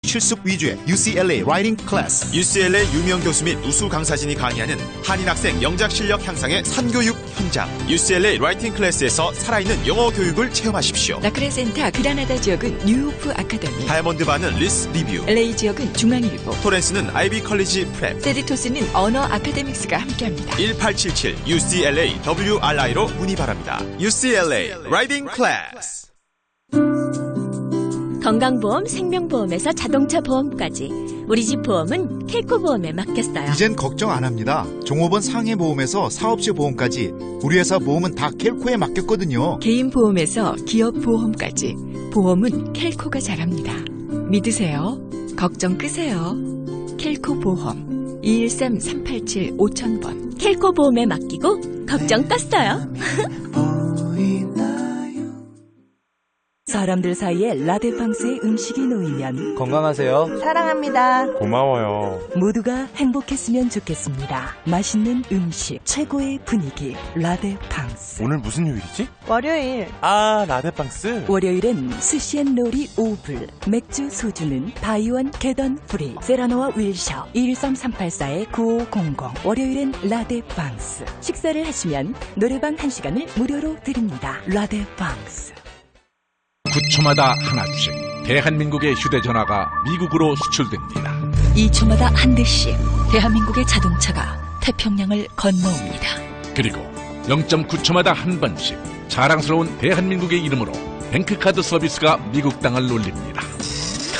실습 위주의 UCLA 라이팅 클래스. UCLA 유명 교수 및 우수 강사진이 강의하는 한인 학생 영작 실력 향상의 산교육 현장. UCLA 라이팅 클래스에서 살아있는 영어 교육을 체험하십시오. 라크레센타 그라나다 지역은 뉴호프 아카데미, 다이아몬드 바는 리스 리뷰, LA 지역은 중앙일보, 토렌스는 아이비 컬리지 프랩, 세디토스는 언어 아카데믹스가 함께합니다. 1877 UCLA WRI로 문의 바랍니다. UCLA 라이팅 클래스. 건강보험, 생명보험에서 자동차 보험까지 우리 집 보험은 켈코보험에 맡겼어요. 이젠 걱정 안 합니다. 종업원 상해보험에서 사업체 보험까지 우리 회사 보험은 다 켈코에 맡겼거든요. 개인보험에서 기업보험까지 보험은 켈코가 잘합니다. 믿으세요. 걱정 끄세요. 켈코보험 213-387-5000번. 켈코보험에 맡기고 걱정 껐어요. 사람들 사이에 라데팡스의 음식이 놓이면 건강하세요. 사랑합니다. 고마워요. 모두가 행복했으면 좋겠습니다. 맛있는 음식, 최고의 분위기, 라데팡스. 오늘 무슨 요일이지? 월요일. 아, 라데팡스. 월요일엔 스시앤롤이 오블, 맥주 소주는 바이원 게던 프리, 세라노와 윌셔 213-384-9500. 월요일엔 라데팡스. 식사를 하시면 노래방 1시간을 무료로 드립니다. 라데팡스. 9초마다 하나씩 대한민국의 휴대전화가 미국으로 수출됩니다. 2초마다 한 대씩 대한민국의 자동차가 태평양을 건너옵니다. 그리고 0.9초마다 한 번씩 자랑스러운 대한민국의 이름으로 뱅크카드 서비스가 미국 땅을 놀립니다.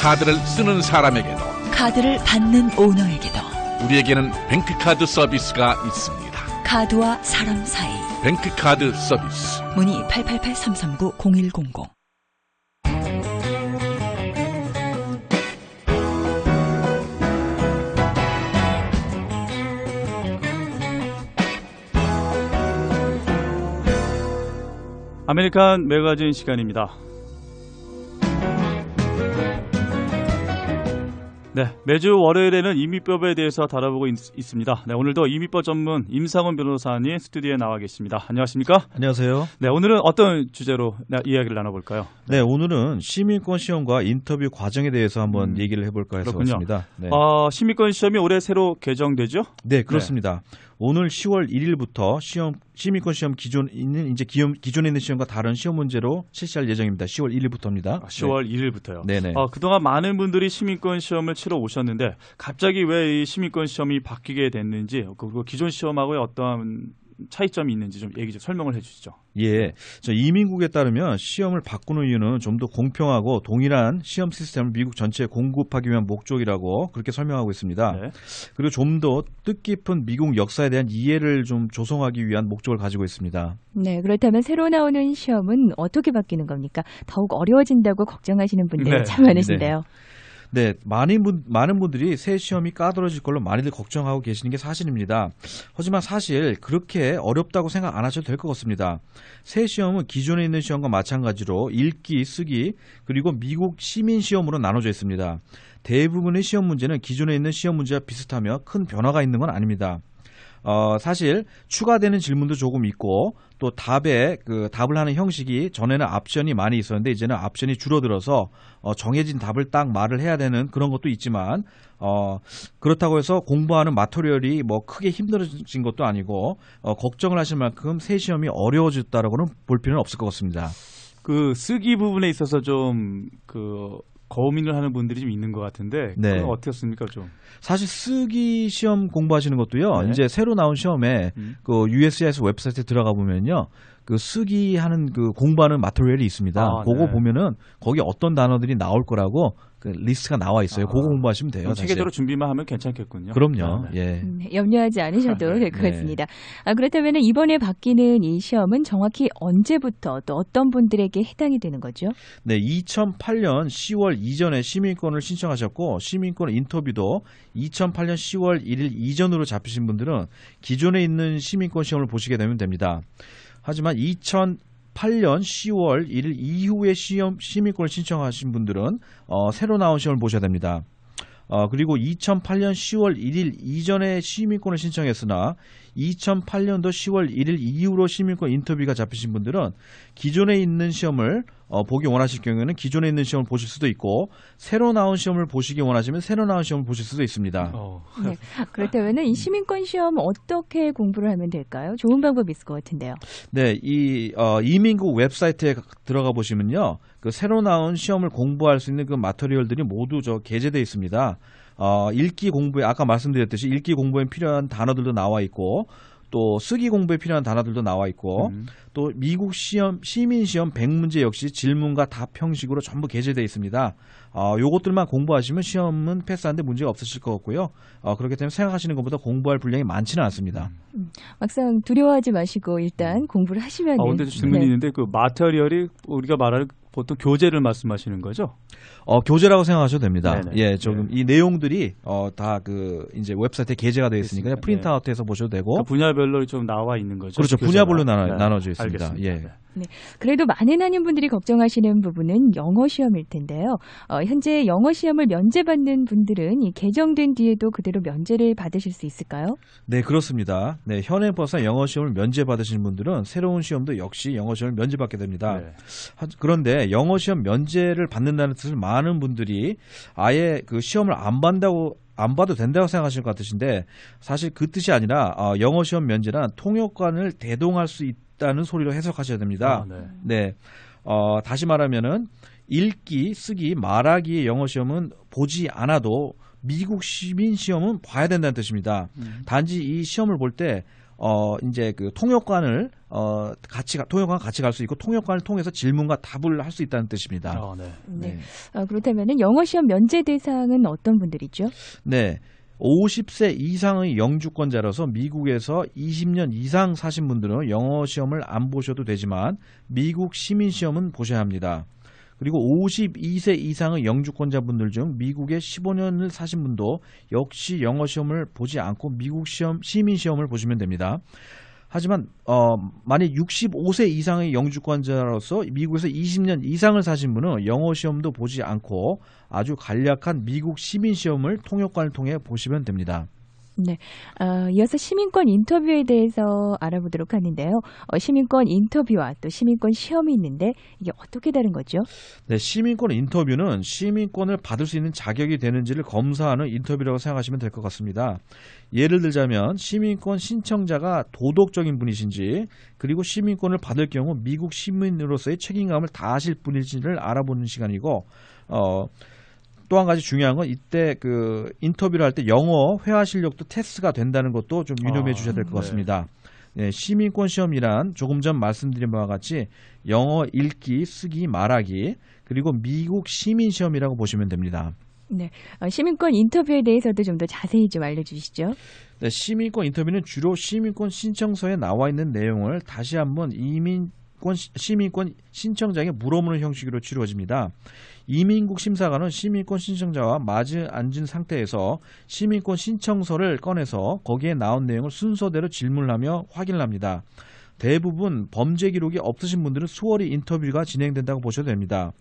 카드를 쓰는 사람에게도 카드를 받는 오너에게도 우리에게는 뱅크카드 서비스가 있습니다. 카드와 사람 사이 뱅크카드 서비스. 문의 888-339-0100. 아메리칸 매거진 시간입니다. 네, 매주 월요일에는 이민법에 대해서 다뤄보고 있습니다. 네, 오늘도 이민법 전문 임상훈 변호사님 스튜디오에 나와 계십니다. 안녕하십니까? 안녕하세요. 네, 오늘은 어떤 주제로 이야기를 나눠볼까요? 네, 오늘은 시민권 시험과 인터뷰 과정에 대해서 한번 얘기를 해볼까 해서 왔습니다. 네. 시민권 시험이 올해 새로 개정되죠? 네, 그렇습니다. 네. 오늘 10월 1일부터 시민권 시험 기존에 있는 시험과 다른 시험 문제로 실시할 예정입니다. 10월 1일부터입니다. 10월 네. 1일부터요. 네네. 그동안 많은 분들이 시민권 시험을 치러 오셨는데 갑자기 왜 이 시민권 시험이 바뀌게 됐는지, 그리고 기존 시험하고의 어떠한 차이점이 있는지 좀 얘기 좀 설명을 해주시죠. 예, 이민국에 따르면 시험을 바꾸는 이유는 좀 더 공평하고 동일한 시험 시스템을 미국 전체에 공급하기 위한 목적이라고 그렇게 설명하고 있습니다. 네. 그리고 좀 더 뜻깊은 미국 역사에 대한 이해를 좀 조성하기 위한 목적을 가지고 있습니다. 네, 그렇다면 새로 나오는 시험은 어떻게 바뀌는 겁니까? 더욱 어려워진다고 걱정하시는 분들이 네. 참 많으신데요. 네, 많은 분들이 새 시험이 까다로워질 걸로 많이들 걱정하고 계시는 게 사실입니다. 하지만 사실 그렇게 어렵다고 생각 안 하셔도 될 것 같습니다. 새 시험은 기존에 있는 시험과 마찬가지로 읽기, 쓰기, 그리고 미국 시민 시험으로 나눠져 있습니다. 대부분의 시험 문제는 기존에 있는 시험 문제와 비슷하며 큰 변화가 있는 건 아닙니다. 사실 추가되는 질문도 조금 있고 또 답을 하는 형식이 전에는 옵션이 많이 있었는데 이제는 옵션이 줄어들어서 정해진 답을 딱 말을 해야 되는 그런 것도 있지만 그렇다고 해서 공부하는 마터리얼이 뭐 크게 힘들어진 것도 아니고 걱정을 하실 만큼 새 시험이 어려워졌다라고는 볼 필요는 없을 것 같습니다. 그 쓰기 부분에 있어서 좀 고민을 하는 분들이 좀 있는 것 같은데 네. 그건 어떻습니까 좀? 사실 쓰기 시험 공부하시는 것도요. 네. 이제 새로 나온 시험에 그 USCIS 웹사이트에 들어가 보면요. 그 쓰기 하는 공부하는 마터리얼이 있습니다. 그거 네. 보면은 거기 어떤 단어들이 나올 거라고 그 리스트가 나와 있어요. 그거 공부하시면 돼요. 체계적으로 준비만 하면 괜찮겠군요. 그럼요. 예. 염려하지 않으셔도 될 것 같습니다. 그렇다면 이번에 바뀌는 이 시험은 정확히 언제부터 또 어떤 분들에게 해당이 되는 거죠? 네, 2008년 10월 이전에 시민권을 신청하셨고 시민권 인터뷰도 2008년 10월 1일 이전으로 잡히신 분들은 기존에 있는 시민권 시험을 보시게 되면 됩니다. 하지만 2008년 10월 1일 이후에 시민권을 신청하신 분들은 새로 나온 시험을 보셔야 됩니다. 그리고 2008년 10월 1일 이전에 시민권을 신청했으나 2008년도 10월 1일 이후로 시민권 인터뷰가 잡히신 분들은 기존에 있는 시험을 보기 원하실 경우에는 기존에 있는 시험을 보실 수도 있고 새로 나온 시험을 보시기 원하시면 새로 나온 시험을 보실 수도 있습니다. 네. 그렇다면 이 시민권 시험 어떻게 공부를 하면 될까요? 좋은 방법이 있을 것 같은데요. 네, 이 이민국 웹사이트에 들어가 보시면요, 그 새로 나온 시험을 공부할 수 있는 그 마터리얼들이 모두 게재되어 있습니다. 읽기 공부에 아까 말씀드렸듯이 읽기 공부에 필요한 단어들도 나와 있고. 또 쓰기 공부에 필요한 단어들도 나와 있고 또 미국 시민 시험 100문제 역시 질문과 답 형식으로 전부 게재되어 있습니다. 요것들만 공부하시면 시험은 패스하는데 문제가 없으실 것 같고요. 그렇기 때문에 생각하시는 것보다 공부할 분량이 많지는 않습니다. 막상 두려워하지 마시고 일단 공부를 하시면. 근데 질문이 있는데 그 마터리얼이 우리가 말하는 보통 교재를 말씀하시는 거죠? 교재라고 생각하셔도 됩니다. 네네. 예, 조금 이 내용들이 다 이제 웹사이트에 게재가 되어 있으니까 프린트아웃해서 보셔도 되고. 그러니까 분야별로 좀 나와 있는 거죠. 그렇죠. 교재가. 분야별로 나눠져 있습니다. 알겠습니다. 예. 네. 그래도 많은 한인분들이 걱정하시는 부분은 영어 시험일 텐데요. 현재 영어 시험을 면제받는 분들은 이 개정된 뒤에도 그대로 면제를 받으실 수 있을까요? 네, 그렇습니다. 네, 현행법상 영어 시험을 면제받으시는 분들은 새로운 시험도 역시 영어 시험을 면제받게 됩니다. 네. 그런데 영어 시험 면제를 받는다는 뜻을 많은 분들이 아예 그 시험을 안 봐도 된다고 생각하실 것 같으신데 사실 그 뜻이 아니라 영어 시험 면제란 통역관을 대동할 수 있다는 소리로 해석하셔야 됩니다. 네. 다시 말하면은 읽기, 쓰기, 말하기의 영어 시험은 보지 않아도 미국 시민 시험은 봐야 된다는 뜻입니다. 단지 이 시험을 볼 때 이제 그 통역관을 통역관 같이 갈 수 있고 통역관을 통해서 질문과 답을 할 수 있다는 뜻입니다. 네. 그렇다면은 영어 시험 면제 대상은 어떤 분들이죠? 네. 50세 이상의 영주권자라서 미국에서 20년 이상 사신 분들은 영어 시험을 안 보셔도 되지만 미국 시민 시험은 보셔야 합니다. 그리고 52세 이상의 영주권자분들 중 미국에 15년을 사신 분도 역시 영어 시험을 보지 않고 미국 시민 시험을 보시면 됩니다. 하지만 만약 65세 이상의 영주권자로서 미국에서 20년 이상을 사신 분은 영어 시험도 보지 않고 아주 간략한 미국 시민 시험을 통역관을 통해 보시면 됩니다. 네. 이어서 시민권 인터뷰에 대해서 알아보도록 하는데요. 시민권 인터뷰와 또 시민권 시험이 있는데 이게 어떻게 다른 거죠? 네, 시민권 인터뷰는 시민권을 받을 수 있는 자격이 되는지를 검사하는 인터뷰라고 생각하시면 될 것 같습니다. 예를 들자면 시민권 신청자가 도덕적인 분이신지 그리고 시민권을 받을 경우 미국 시민으로서의 책임감을 다하실 분인지를 알아보는 시간이고 또 한 가지 중요한 건 이때 그 인터뷰를 할 때 영어 회화 실력도 테스트가 된다는 것도 좀 유념해 주셔야 될 것 같습니다. 네, 시민권 시험이란 조금 전 말씀드린 바와 같이 영어 읽기, 쓰기, 말하기 그리고 미국 시민 시험이라고 보시면 됩니다. 네, 시민권 인터뷰에 대해서도 좀 더 자세히 좀 알려주시죠. 네, 시민권 인터뷰는 주로 시민권 신청서에 나와 있는 내용을 다시 한번 시민권 신청자에게 물어보는 형식으로 치루어집니다. 이민국 심사관은 시민권 신청자와 마주 앉은 상태에서 시민권 신청서를 꺼내서 거기에 나온 내용을 순서대로 질문을 하며 확인을 합니다. 대부분 범죄 기록이 없으신 분들은 수월히 인터뷰가 진행된다고 보셔도 됩니다.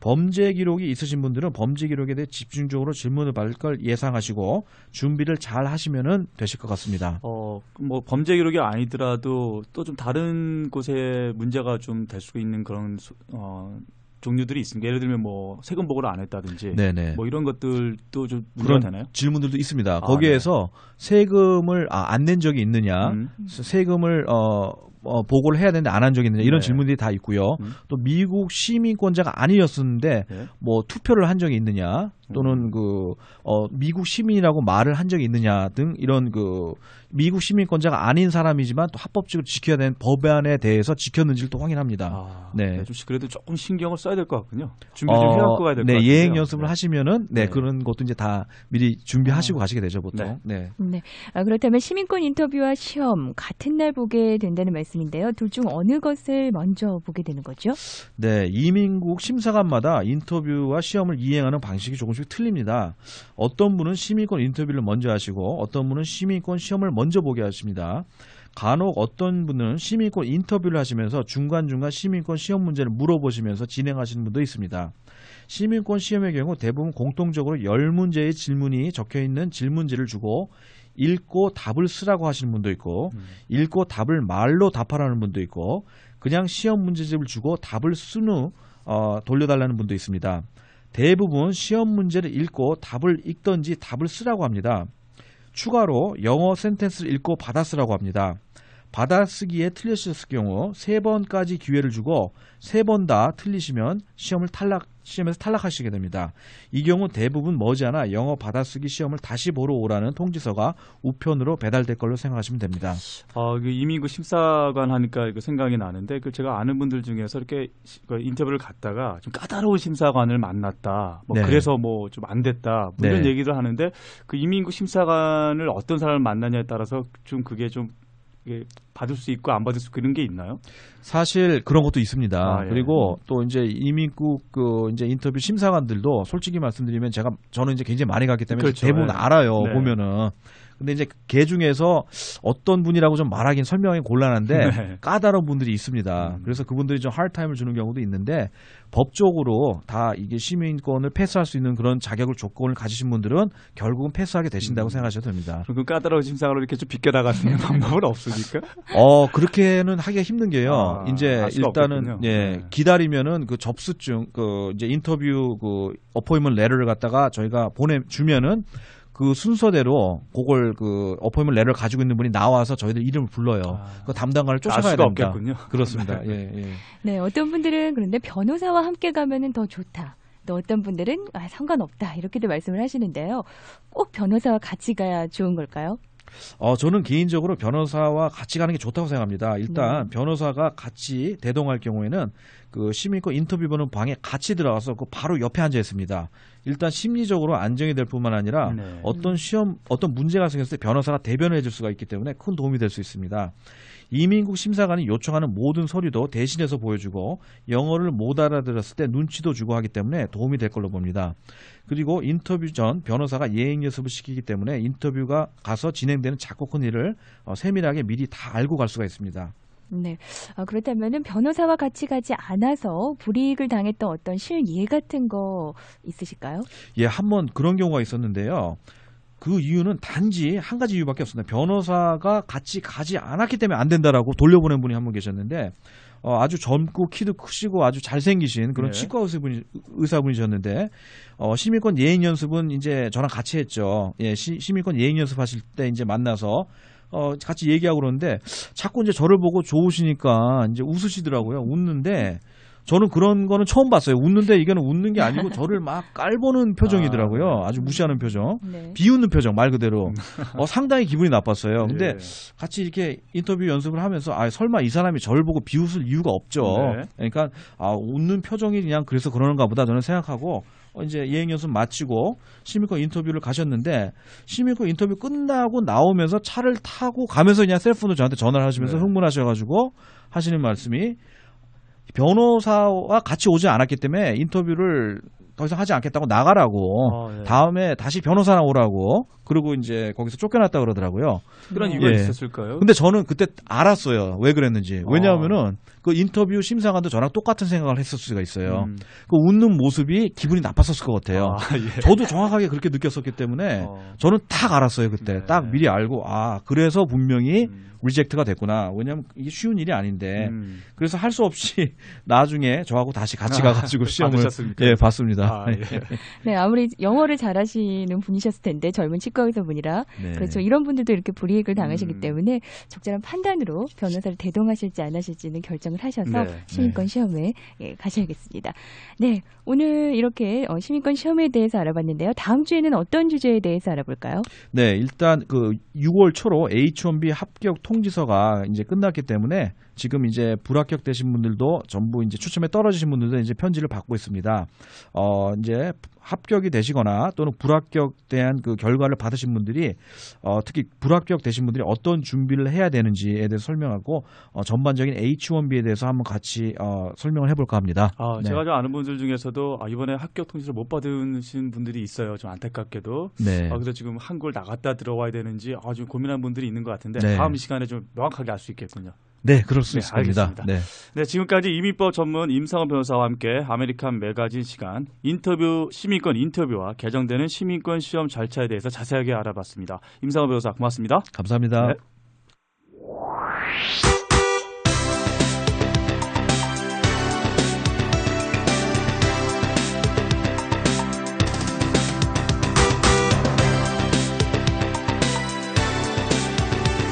범죄 기록이 있으신 분들은 범죄 기록에 대해 집중적으로 질문을 받을 걸 예상하시고 준비를 잘 하시면 되실 것 같습니다. 뭐 범죄 기록이 아니더라도 또 좀 다른 곳에 문제가 좀 될 수 있는 그런 종류들이 있습니다. 예를 들면 뭐 세금 보고를 안 했다든지 네네. 뭐 이런 것들도 좀 문제가 되나요? 질문들도 있습니다. 거기에서 세금을 안 낸 적이 있느냐, 세금을 보고를 해야 되는데 안 한 적이 있느냐 이런 질문들이 다 있고요. 또 미국 시민권자가 아니었었는데 뭐 투표를 한 적이 있느냐 또는 미국 시민이라고 말을 한 적이 있느냐 등 이런 미국 시민권자가 아닌 사람이지만 또 합법적으로 지켜야 되는 법안에 대해서 지켰는지를 또 확인합니다. 네, 좀 그래도 조금 신경을 써야 될 것 같군요. 준비 좀 해갖고 가야 될 것 같아요. 예행 연습을 하시면은 그런 것도 이제 다 미리 준비하시고 가시게 되죠 보통. 네. 그렇다면 시민권 인터뷰와 시험 같은 날 보게 된다는 말씀인데요. 둘 중 어느 것을 먼저 보게 되는 거죠? 네, 이민국 심사관마다 인터뷰와 시험을 이행하는 방식이 조금씩 틀립니다. 어떤 분은 시민권 인터뷰를 먼저 하시고 어떤 분은 시민권 시험을 먼저 보게 하십니다. 간혹 어떤 분은 시민권 인터뷰를 하시면서 중간중간 시민권 시험 문제를 물어보시면서 진행하시는 분도 있습니다. 시민권 시험의 경우 대부분 공통적으로 10문제의 질문이 적혀있는 질문지를 주고 읽고 답을 쓰라고 하시는 분도 있고 읽고 답을 말로 답하라는 분도 있고 그냥 시험 문제집을 주고 답을 쓴 후 돌려달라는 분도 있습니다. 대부분 시험 문제를 읽고 답을 읽던지 답을 쓰라고 합니다. 추가로 영어 센텐스를 읽고 받아쓰라고 합니다. 받아쓰기에 틀리셨을 경우 3번까지 기회를 주고 3번 다 틀리시면 시험에서 탈락하시게 됩니다. 이 경우 대부분 머지않아 영어 받아쓰기 시험을 다시 보러 오라는 통지서가 우편으로 배달될 걸로 생각하시면 됩니다. 이민구 심사관 하니까 이거 생각이 나는데 제가 아는 분들 중에서 이렇게 인터뷰를 갔다가 좀 까다로운 심사관을 만났다. 네. 그래서 좀 안 됐다. 이런 네. 얘기를 하는데 그 이민구 심사관을 어떤 사람을 만나냐에 따라서 좀 그게 좀 받을 수 있고 안 받을 수 있고 그런 게 있나요? 사실 그런 것도 있습니다. 예. 그리고 또 이제 이민국 이제 인터뷰 심사관들도 솔직히 말씀드리면 저는 이제 굉장히 많이 갔기 때문에 그렇죠. 대부분 알아요. 네. 보면은. 근데 이제 개 중에서 어떤 분이라고 좀 말하긴 설명이 곤란한데 네. 까다로운 분들이 있습니다. 그래서 그분들이 좀 하드타임을 주는 경우도 있는데 법적으로 다 이게 시민권을 패스할 수 있는 그런 자격을 조건을 가지신 분들은 결국은 패스하게 되신다고 생각하셔도 됩니다. 그 까다로운 심사관으로 이렇게 좀 비껴나가는 방법은 없으니까? 그렇게는 하기가 힘든 게요. 이제 알 수가 일단은 없겠군요. 예, 네. 기다리면은 그 접수증 이제 인터뷰 어포인먼트 레터를 갖다가 저희가 보내주면은 그 순서대로 그걸 어포인먼트 레터를 가지고 있는 분이 나와서 저희들 이름을 불러요. 그 담당관을 쫓아가야 수가 됩니다. 없겠군요. 그렇습니다. 네. 예. 네, 어떤 분들은 그런데 변호사와 함께 가면은 더 좋다. 또 어떤 분들은 상관없다. 이렇게도 말씀을 하시는데요. 꼭 변호사와 같이 가야 좋은 걸까요? 저는 개인적으로 변호사와 같이 가는 게 좋다고 생각합니다. 일단 변호사가 같이 대동할 경우에는 그 시민권 인터뷰 보는 방에 같이 들어가서 바로 옆에 앉아 있습니다. 일단 심리적으로 안정이 될 뿐만 아니라 네. 어떤 문제가 생겼을 때 변호사가 대변을 해줄 수가 있기 때문에 큰 도움이 될 수 있습니다. 이민국 심사관이 요청하는 모든 서류도 대신해서 보여주고 영어를 못 알아들었을 때 눈치도 주고 하기 때문에 도움이 될 걸로 봅니다. 그리고 인터뷰 전 변호사가 예행 연습을 시키기 때문에 인터뷰가 가서 진행되는 작고 큰 일을 세밀하게 미리 다 알고 갈 수가 있습니다. 네. 그렇다면은 변호사와 같이 가지 않아서 불이익을 당했던 어떤 실예 같은 거 있으실까요? 예, 한번 그런 경우가 있었는데요. 그 이유는 단지 한 가지 이유밖에 없습니다. 변호사가 같이 가지 않았기 때문에 안 된다라고 돌려보낸 분이 한 분 계셨는데 아주 젊고 키도 크시고 아주 잘생기신 그런 네. 치과 의사분이셨는데 시민권 예행 연습은 이제 저랑 같이 했죠. 예, 시민권 예행 연습하실 때 이제 만나서 같이 얘기하고 그러는데 자꾸 이제 저를 보고 좋으시니까 이제 웃으시더라고요. 웃는데 저는 그런 거는 처음 봤어요. 웃는데 이거는 웃는 게 아니고 저를 막 깔보는 표정이더라고요. 아주 무시하는 표정. 네. 비웃는 표정 말 그대로. 상당히 기분이 나빴어요. 근데 예. 같이 이렇게 인터뷰 연습을 하면서 설마 이 사람이 저를 보고 비웃을 이유가 없죠. 네. 그러니까 웃는 표정이 그냥 그래서 그러는가 보다 저는 생각하고 이제 예행 연습 마치고 시민권 인터뷰를 가셨는데 시민권 인터뷰 끝나고 나오면서 차를 타고 가면서 그냥 셀폰으로 저한테 전화를 하시면서 네. 흥분하셔가지고 하시는 말씀이 변호사와 같이 오지 않았기 때문에 인터뷰를 더 이상 하지 않겠다고 나가라고 네. 다음에 다시 변호사랑 오라고 그리고 이제 거기서 쫓겨났다 그러더라고요. 그런 이유가 예. 있었을까요? 근데 저는 그때 알았어요. 왜 그랬는지. 왜냐하면은 그 인터뷰 심사관도 저랑 똑같은 생각을 했을 수가 있어요. 그 웃는 모습이 기분이 나빴었을 것 같아요. 예. 저도 정확하게 그렇게 느꼈었기 때문에 저는 딱 알았어요. 그때 네. 딱 미리 알고 그래서 분명히 리젝트가 됐구나. 왜냐하면 이게 쉬운 일이 아닌데 그래서 할 수 없이 나중에 저하고 다시 같이 가가지고 시험을 받으셨습니까? 예 봤습니다. 예. 네, 아무리 영어를 잘하시는 분이셨을 텐데 젊은 치과 의사분이라 네. 그렇죠. 이런 분들도 이렇게 불이익을 당하시기 때문에 적절한 판단으로 변호사를 대동하실지 안 하실지는 결정을 하셔서 네. 시민권 시험에 가셔야겠습니다. 네, 오늘 이렇게 시민권 시험에 대해서 알아봤는데요. 다음 주에는 어떤 주제에 대해서 알아볼까요? 네, 일단 그 6월 초로 H1B 합격 통지서가 이제 끝났기 때문에 지금 이제 불합격 되신 분들도 전부 이제 추첨에 떨어지신 분들도 이제 편지를 받고 있습니다. 이제 합격이 되시거나 또는 불합격된 그 결과를 받으신 분들이 특히 불합격 되신 분들이 어떤 준비를 해야 되는지에 대해서 설명하고 전반적인 H1B에 대해서 한번 같이 설명을 해볼까 합니다. 네. 제가 좀 아는 분들 중에서도 이번에 합격 통지를 못 받으신 분들이 있어요. 좀 안타깝게도. 네. 그래서 지금 한국을 나갔다 들어와야 되는지 좀 고민하는 분들이 있는 것 같은데 네. 다음 시간에 좀 명확하게 알 수 있겠군요. 네, 그럴 수 네, 있습니다. 알겠습니다. 네. 네, 지금까지 이민법 전문 임상원 변호사와 함께 아메리칸 매거진 시간 인터뷰 시민권 인터뷰와 개정되는 시민권 시험 절차에 대해서 자세하게 알아봤습니다. 임상원 변호사 고맙습니다. 감사합니다. 네.